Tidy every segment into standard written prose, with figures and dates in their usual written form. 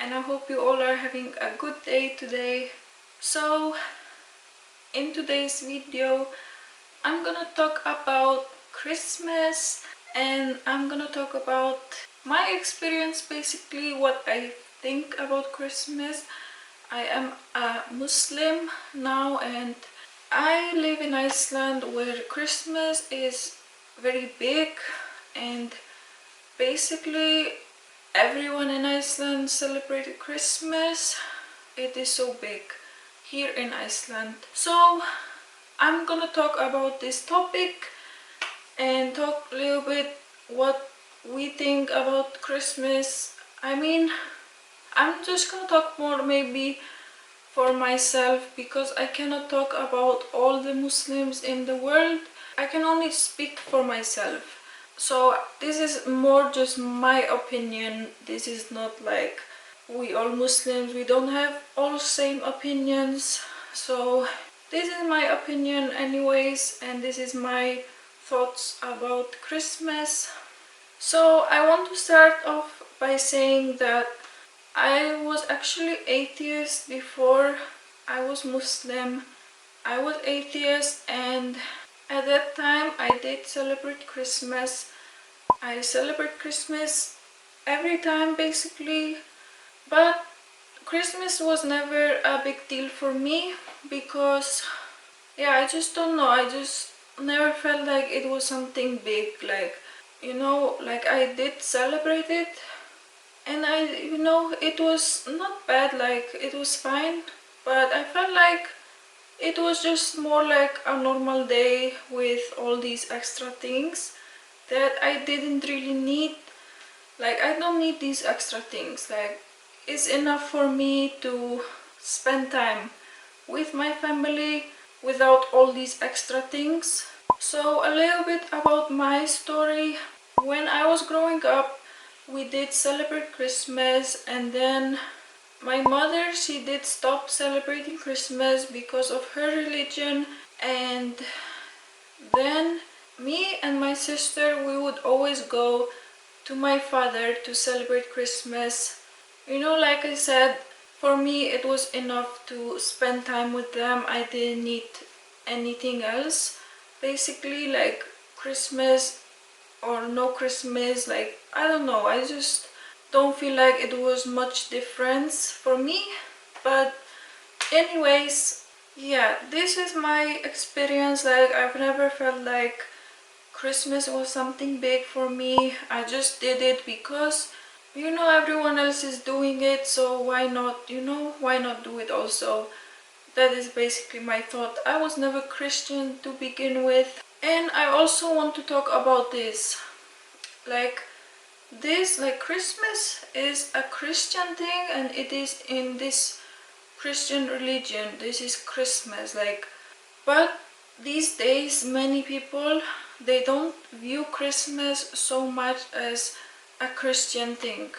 and I hope you all are having a good day today. So in today's video I'm gonna talk about Christmas, and I'm gonna talk about my experience, basically what I think about Christmas. I am a Muslim now, and I live in Iceland where Christmas is very big, and basically everyone in Iceland celebrated Christmas. It is so big here in Iceland. So I'm gonna talk about this topic and talk a little bit what we think about Christmas. I'm just gonna talk more maybe for myself, because I cannot talk about all the Muslims in the world. I can only speak for myself. So this is more just my opinion. This is not like we all Muslims, we don't have all same opinions. So this is my opinion anyways, and this is my thoughts about Christmas. So I want to start off by saying that I was actually atheist before I was Muslim. I was atheist, and at that time I did celebrate Christmas. I celebrate Christmas every time basically, but Christmas was never a big deal for me because, yeah, I just don't know, I just never felt like it was something big, like, like I did celebrate it, and it was not bad, like it was fine, but I felt like it was just more like a normal day with all these extra things that I didn't really need. Like, I don't need these extra things. Like, it's enough for me to spend time with my family without all these extra things. So a little bit about my story. When I was growing up, we did celebrate Christmas, and then my mother, she did stop celebrating Christmas because of her religion, and then me and my sister, we would always go to my father to celebrate Christmas. Like I said, for me it was enough to spend time with them. I didn't need anything else. Basically, like Christmas or no Christmas, like I don't know, I just don't feel like it was much difference for me. But anyways, yeah, this is my experience. Like, I've never felt like Christmas was something big for me. I just did it because everyone else is doing it, so why not, why not do it also? That is basically my thought. I was never Christian to begin with. And I also want to talk about this. Like Christmas is a Christian thing, and it is in this Christian religion. This is Christmas, like, but these days many people, they don't view Christmas so much as a Christian thing.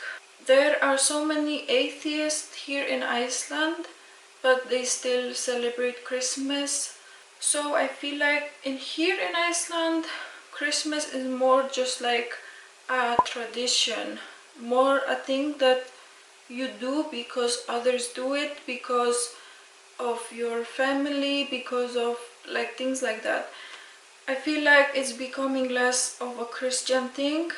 There are so many atheists here in Iceland, but they still celebrate Christmas. So I feel like here in Iceland, Christmas is more just like a tradition, more a thing that you do because others do it, because of your family, because of like things like that. I feel like it's becoming less of a Christian thing,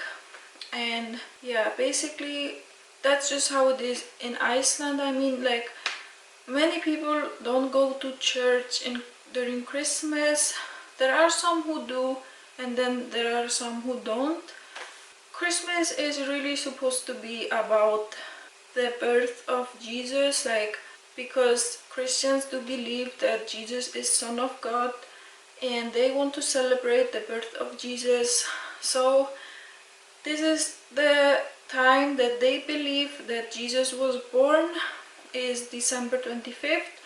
and yeah, basically that's just how it is in Iceland. Like, many people don't go to church during Christmas. There are some who do, and then there are some who don't. Christmas is really supposed to be about the birth of Jesus, like, because Christians do believe that Jesus is Son of God, and they want to celebrate the birth of Jesus. So this is the time that they believe that Jesus was born, is December 25th.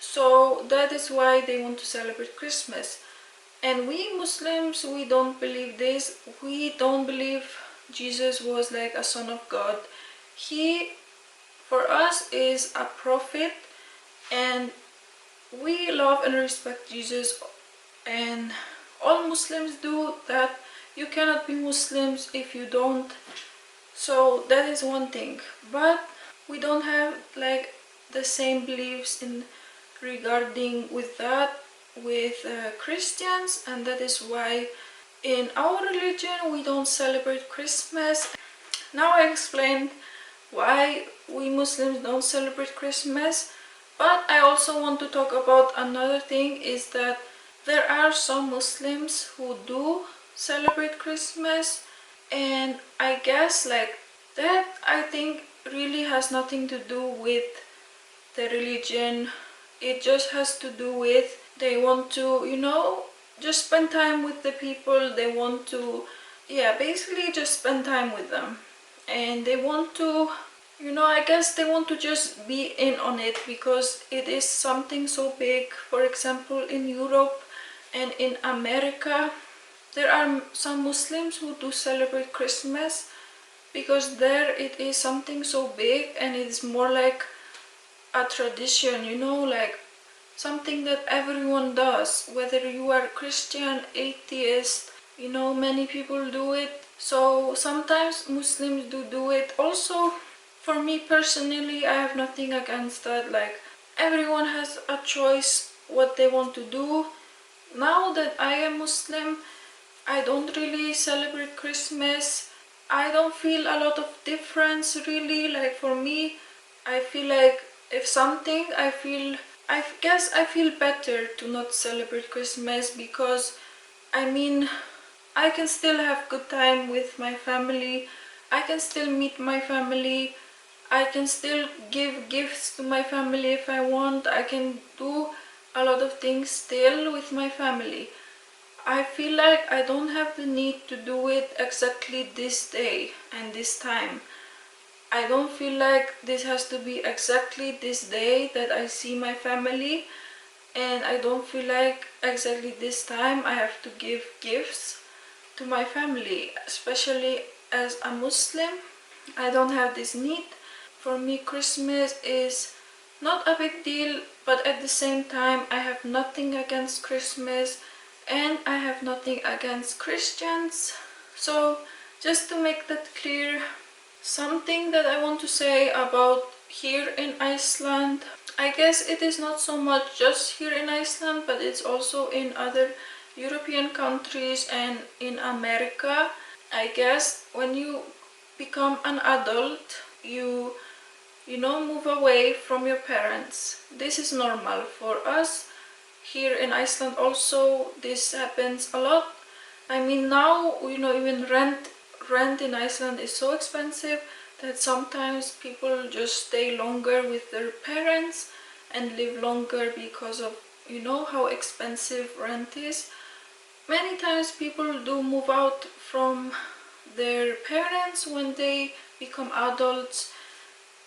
So that is why they want to celebrate Christmas. And we Muslims, we don't believe this. We don't believe Jesus was like a son of God. He, for us, is a prophet, and we love and respect Jesus, and all Muslims do that. You cannot be Muslims if you don't. So that is one thing. But we don't have like the same beliefs in regarding with that with Christians, and that is why in our religion we don't celebrate Christmas. Now I explained why we Muslims don't celebrate Christmas, but I also want to talk about another thing, is that there are some Muslims who do celebrate Christmas, and I guess like that, I think really has nothing to do with the religion. It just has to do with they want to, you know, just spend time with the people. They want to, yeah, basically just spend time with them, and they want to, you know, I guess they want to just be in on it because it is something so big. For example, in Europe and in America, there are some Muslims who do celebrate Christmas because there it is something so big, and it's more like a tradition, you know, like something that everyone does, whether you are Christian, atheist, you know, many people do it. So sometimes Muslims do it also. For me personally, I have nothing against that. Like, everyone has a choice what they want to do. Now that I am Muslim, I don't really celebrate Christmas. I don't feel a lot of difference really. Like, for me, I feel like if something, I guess I feel better to not celebrate Christmas, because I mean, I can still have good time with my family. I can still meet my family. I can still give gifts to my family if I want. I can do a lot of things still with my family. I feel like I don't have the need to do it exactly this day and this time. I don't feel like this has to be exactly this day that I see my family, and I don't feel like exactly this time I have to give gifts to my family, especially as a Muslim. I don't have this need. For me, Christmas is not a big deal, but at the same time, I have nothing against Christmas, and I have nothing against Christians. So, just to make that clear, something that I want to say about here in Iceland, I guess it is not so much just here in Iceland, but it's also in other European countries and in America. I guess when you become an adult, you know, move away from your parents. This is normal for us. Here in Iceland also, this happens a lot. I mean, now, you know, even rent in Iceland is so expensive that sometimes people just stay longer with their parents and live longer because of, you know, how expensive rent is. Many times people do move out from their parents when they become adults.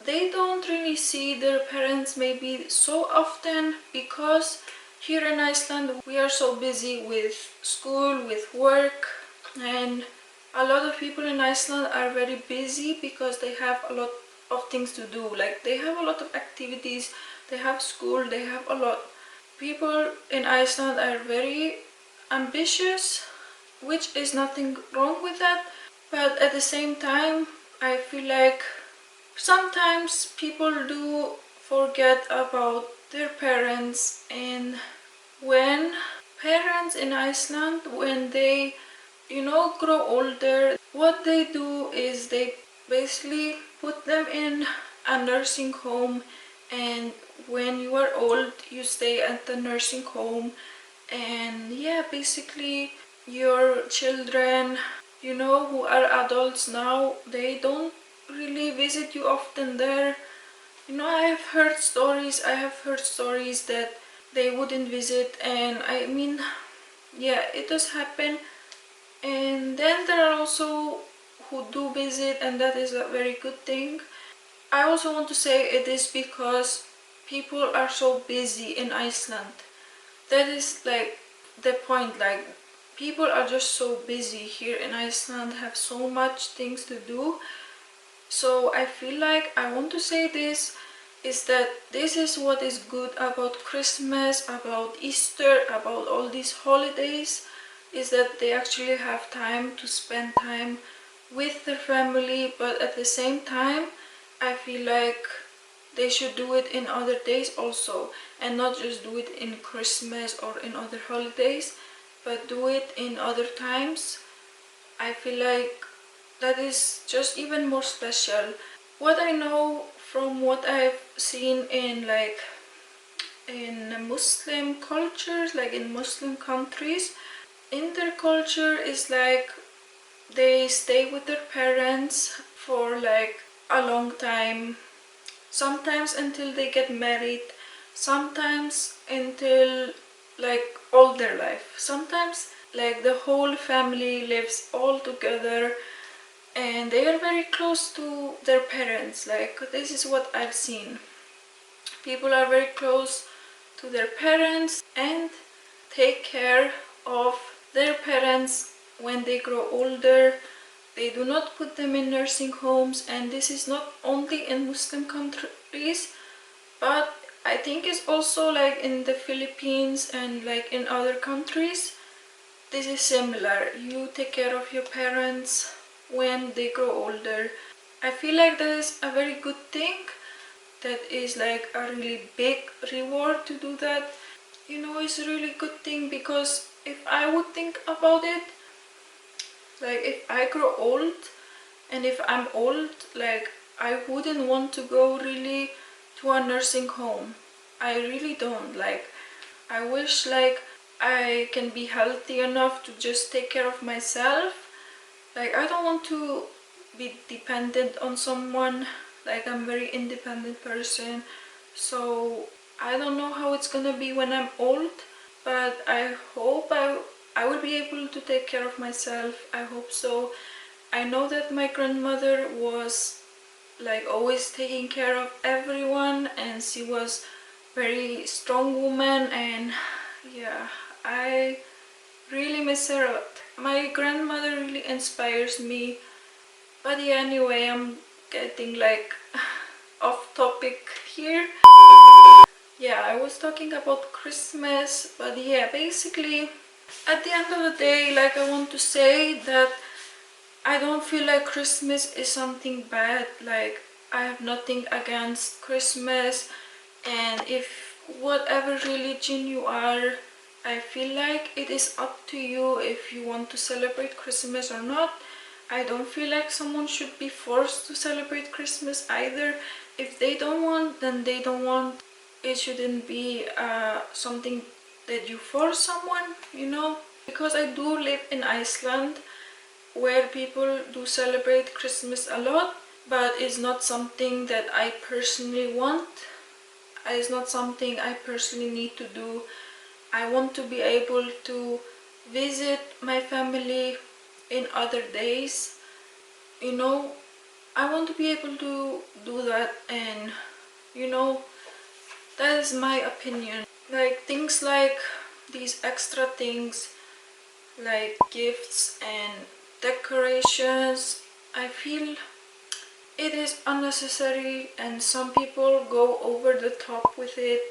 They don't really see their parents maybe so often, because here in Iceland we are so busy with school, with work, and a lot of people in Iceland are very busy because they have a lot of things to do. Like, they have a lot of activities, they have school, they have a lot. People in Iceland are very ambitious, which is nothing wrong with that, but at the same time, I feel like sometimes people do forget about their parents. And when parents in Iceland, when they, you know, grow older, what they do is they basically put them in a nursing home, and when you are old, you stay at the nursing home. And yeah, basically your children, you know, who are adults now, they don't really visit you often there. You know, I have heard stories that they wouldn't visit, and I mean, yeah, it does happen. And then there are also who do visit, and that is a very good thing. I also want to say it is because people are so busy in Iceland. That is like the point. Like, people are just so busy here in Iceland, have so much things to do. So I feel like I want to say this, is that this is what is good about Christmas, about Easter, about all these holidays, is that they actually have time to spend time with their family. But at the same time, I feel like they should do it in other days also, and not just do it in Christmas or in other holidays, but do it in other times. I feel like that is just even more special. What I know from what I've seen in Muslim cultures, like in Muslim countries, in their culture is like they stay with their parents for like a long time, sometimes until they get married, sometimes until like all their life, sometimes like the whole family lives all together and they are very close to their parents. Like, this is what I've seen. People are very close to their parents and take care of their parents when they grow older. They do not put them in nursing homes, and this is not only in Muslim countries, but I think it's also like in the Philippines and like in other countries. This is similar. You take care of your parents when they grow older. I feel like that is a very good thing. That is like a really big reward to do that. You know, it's a really good thing, because if I would think about it, like if I grow old and if I'm old, like I wouldn't want to go really to a nursing home. I really don't. Like, I wish like I can be healthy enough to just take care of myself. Like, I don't want to be dependent on someone. Like, I'm a very independent person, so I don't know how it's gonna be when I'm old, but I hope I will be able to take care of myself. I hope so. I know that my grandmother was like always taking care of everyone, and she was very strong woman, and yeah, I really miss her a lot. My grandmother really inspires me. But yeah, anyway, I'm getting like off topic here. Yeah, I was talking about Christmas, but yeah, basically at the end of the day, like, I want to say that I don't feel like Christmas is something bad. Like, I have nothing against Christmas, and if whatever religion you are, I feel like it is up to you if you want to celebrate Christmas or not. I don't feel like someone should be forced to celebrate Christmas either. If they don't want, then they don't want. It shouldn't be something that you force someone, you know? Because I do live in Iceland, where people do celebrate Christmas a lot, but it's not something that I personally want. It's not something I personally need to do. I want to be able to visit my family in other days. You know, I want to be able to do that, and you know, that is my opinion. Like, things like these extra things, like gifts and decorations, I feel it is unnecessary, and some people go over the top with it.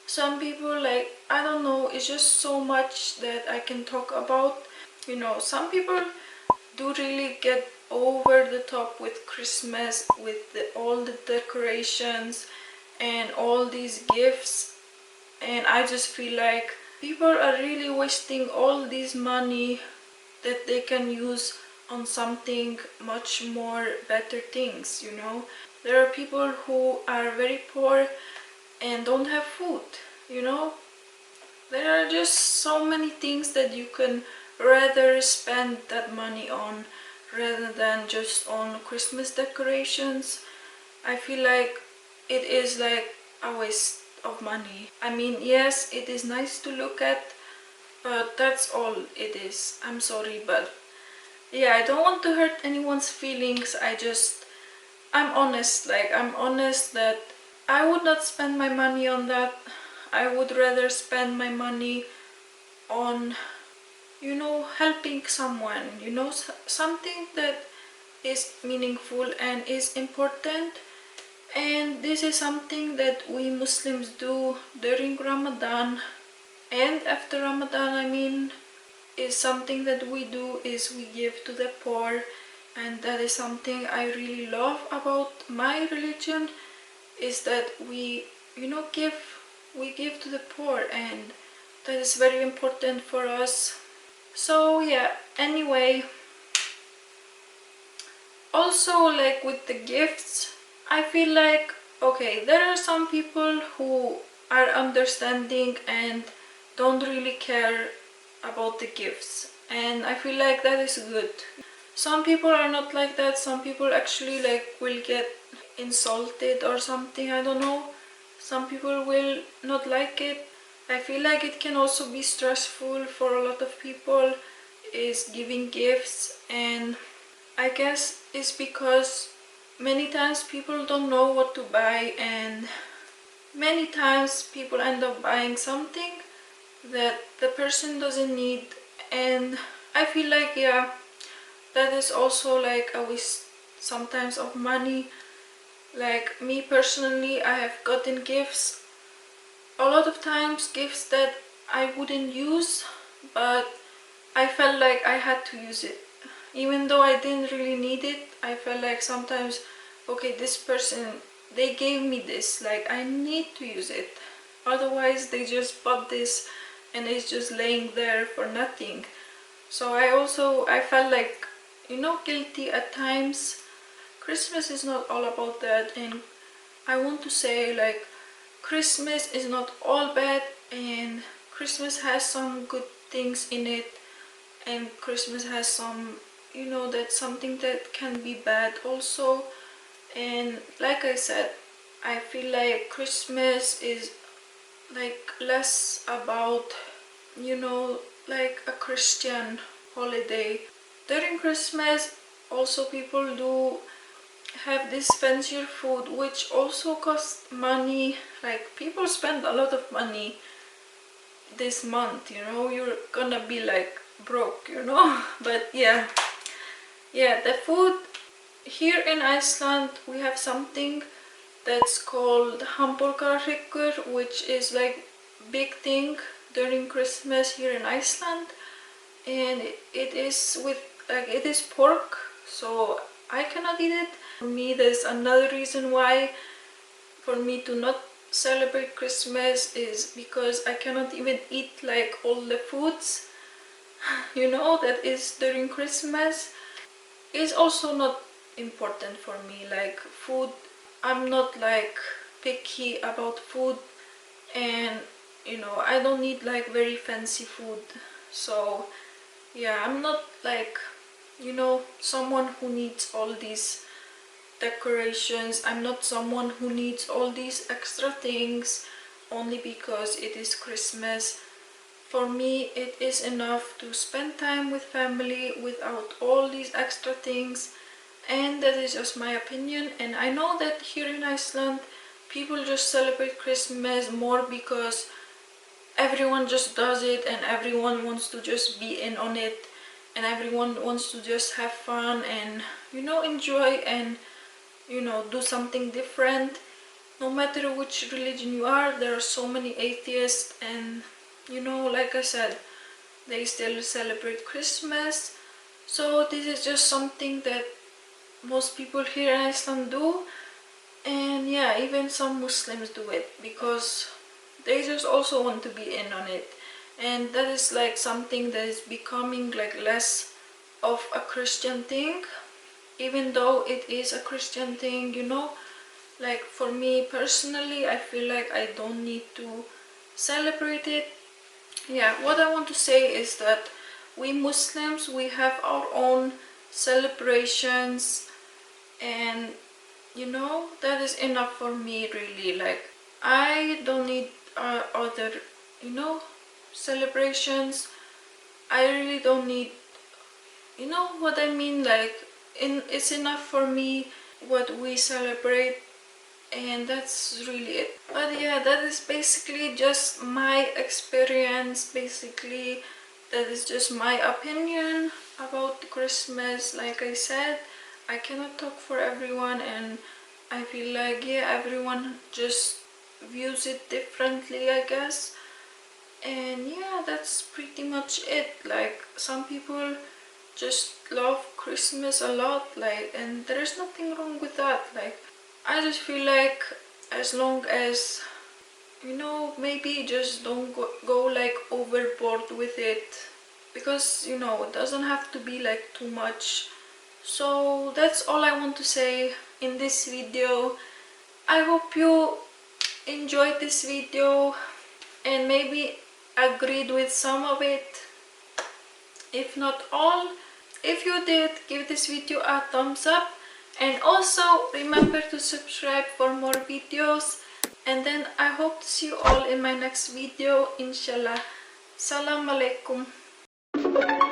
Some people, like, I don't know, it's just so much that I can talk about. You know, some people do really get over the top with Christmas, with all the decorations and all these gifts, and I just feel like people are really wasting all this money that they can use on something much more better things, you know. There are people who are very poor and don't have food, you know. There are just so many things that you can rather spend that money on rather than just on Christmas decorations. I feel like it is like a waste of money. I mean, yes, it is nice to look at, but that's all it is. I'm sorry, but yeah, I don't want to hurt anyone's feelings. I'm honest. Like, I'm honest that I would not spend my money on that. I would rather spend my money on, you know, helping someone, you know, something that is meaningful and is important. And this is something that we Muslims do during Ramadan and after Ramadan. I mean, is something that we do is we give to the poor and that is something I really love about my religion, is that we, we give to the poor, and that is very important for us. So yeah, anyway, also like with the gifts, I feel like, okay, there are some people who are understanding and don't really care about the gifts, and I feel like that is good. Some people are not like that. Some people actually like will get insulted or something, I don't know. Some people will not like it. I feel like it can also be stressful for a lot of people, is giving gifts, and I guess it's because many times people don't know what to buy, and many times people end up buying something that the person doesn't need. And I feel like, yeah, that is also like a waste sometimes of money. Like me personally, I have gotten gifts, a lot of times gifts that I wouldn't use, but I felt like I had to use it. Even though I didn't really need it, I felt like sometimes, okay, this person, they gave me this, like I need to use it. Otherwise, they just bought this and it's just laying there for nothing. So I felt like, guilty at times. Christmas is not all about that, and I want to say, like, Christmas is not all bad, and Christmas has some good things in it, and Christmas has some, that's something that can be bad also. And like I said, I feel like Christmas is like less about, like a Christian holiday. During Christmas, also people do have this fancier food, which also costs money. Like people spend a lot of money this month, you're gonna be like broke, but yeah, the food here in Iceland, we have something that's called hamburgerhryggur, which is like big thing during Christmas here in Iceland, and it is with, like, it is pork, so I cannot eat it. For me, there's another reason why for me to not celebrate Christmas is because I cannot even eat like all the foods, that is during Christmas. It's also not important for me, like food. I'm not like picky about food, and I don't need like very fancy food. So yeah, I'm not like, someone who needs all these decorations. I'm not someone who needs all these extra things only because it is Christmas. For me, it is enough to spend time with family without all these extra things, and that is just my opinion. And I know that here in Iceland, people just celebrate Christmas more because everyone just does it, and everyone wants to just be in on it, and everyone wants to just have fun and, enjoy and, do something different. No matter which religion you are, there are so many atheists, and like I said, they still celebrate Christmas. So this is just something that most people here in Iceland do, and yeah, even some Muslims do it because they just also want to be in on it. And that is like something that is becoming like less of a Christian thing, even though it is a Christian thing. Like for me personally, I feel like I don't need to celebrate it. Yeah, what I want to say is that we Muslims, we have our own celebrations, and that is enough for me, really. Like I don't need other, celebrations. I really don't need, what I mean, like it's enough for me what we celebrate, and that's really it. But yeah, that is basically just my experience. Basically, that is just my opinion about Christmas. Like I said, I cannot talk for everyone, and I feel like, yeah, everyone just views it differently, I guess. And yeah, that's pretty much it. Like some people just love Christmas a lot, like, and there is nothing wrong with that. Like, I just feel like as long as, you know, maybe just don't go like overboard with it, because, you know, it doesn't have to be like too much. So that's all I want to say in this video. I hope you enjoyed this video and maybe agreed with some of it, if not all. If you did, give this video a thumbs up, and also remember to subscribe for more videos. And then I hope to see you all in my next video, inshallah. Assalamu Alaikum.